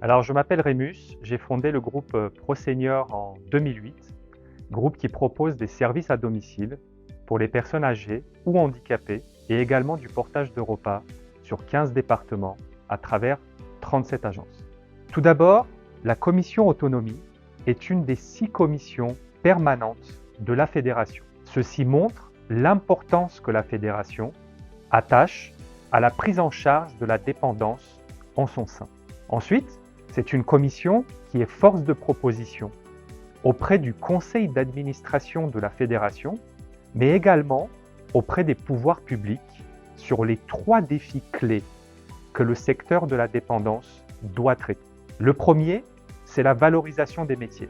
Alors, je m'appelle Rémus, j'ai fondé le groupe ProSenior en 2008, groupe qui propose des services à domicile pour les personnes âgées ou handicapées et également du portage de repas sur 15 départements à travers 37 agences. Tout d'abord, la commission autonomie est une des 6 commissions permanentes de la fédération. Ceci montre l'importance que la fédération attache à la prise en charge de la dépendance en son sein. Ensuite, c'est une commission qui est force de proposition auprès du conseil d'administration de la fédération, mais également auprès des pouvoirs publics sur les 3 défis clés que le secteur de la dépendance doit traiter. Le premier, c'est la valorisation des métiers.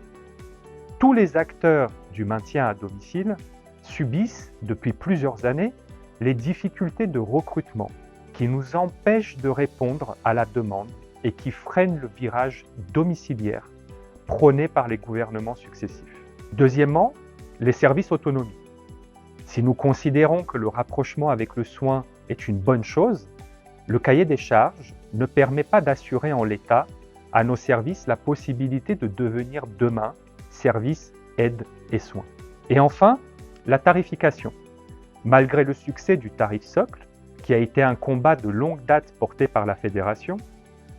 Tous les acteurs du maintien à domicile subissent depuis plusieurs années les difficultés de recrutement qui nous empêchent de répondre à la demande et qui freinent le virage domiciliaire prôné par les gouvernements successifs. Deuxièmement, les services autonomie. Si nous considérons que le rapprochement avec le soin est une bonne chose, le cahier des charges ne permet pas d'assurer en l'état à nos services la possibilité de devenir demain service, aide et soins. Et enfin, la tarification. Malgré le succès du tarif socle, qui a été un combat de longue date porté par la fédération,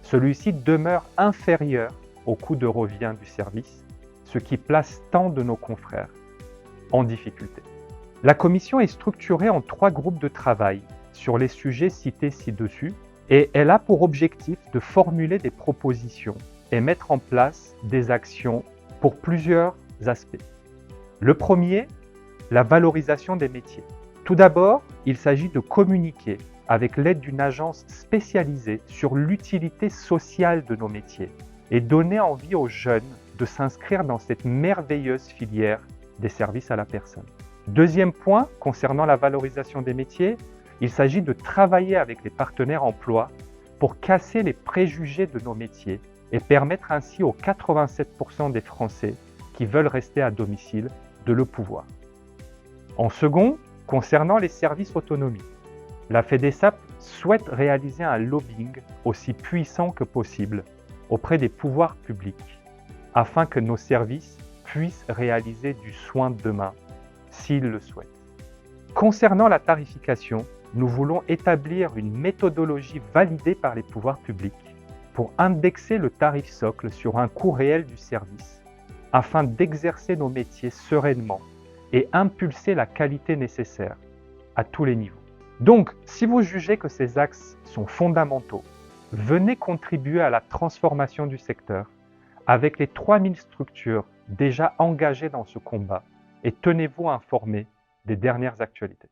celui-ci demeure inférieur au coût de revient du service, ce qui place tant de nos confrères en difficulté. La commission est structurée en 3 groupes de travail sur les sujets cités ci-dessus et elle a pour objectif de formuler des propositions et mettre en place des actions pour plusieurs aspects. Le premier, la valorisation des métiers. Tout d'abord, il s'agit de communiquer avec l'aide d'une agence spécialisée sur l'utilité sociale de nos métiers et donner envie aux jeunes de s'inscrire dans cette merveilleuse filière des services à la personne. Deuxième point, concernant la valorisation des métiers, il s'agit de travailler avec les partenaires emploi pour casser les préjugés de nos métiers et permettre ainsi aux 87% des Français qui veulent rester à domicile de le pouvoir. En second, concernant les services autonomie, la FEDESAP souhaite réaliser un lobbying aussi puissant que possible auprès des pouvoirs publics afin que nos services puissent réaliser du soin de demain s'ils le souhaitent. Concernant la tarification, nous voulons établir une méthodologie validée par les pouvoirs publics pour indexer le tarif socle sur un coût réel du service afin d'exercer nos métiers sereinement et impulser la qualité nécessaire à tous les niveaux. Donc, si vous jugez que ces axes sont fondamentaux, venez contribuer à la transformation du secteur avec les 3000 structures déjà engagées dans ce combat et tenez-vous informés des dernières actualités.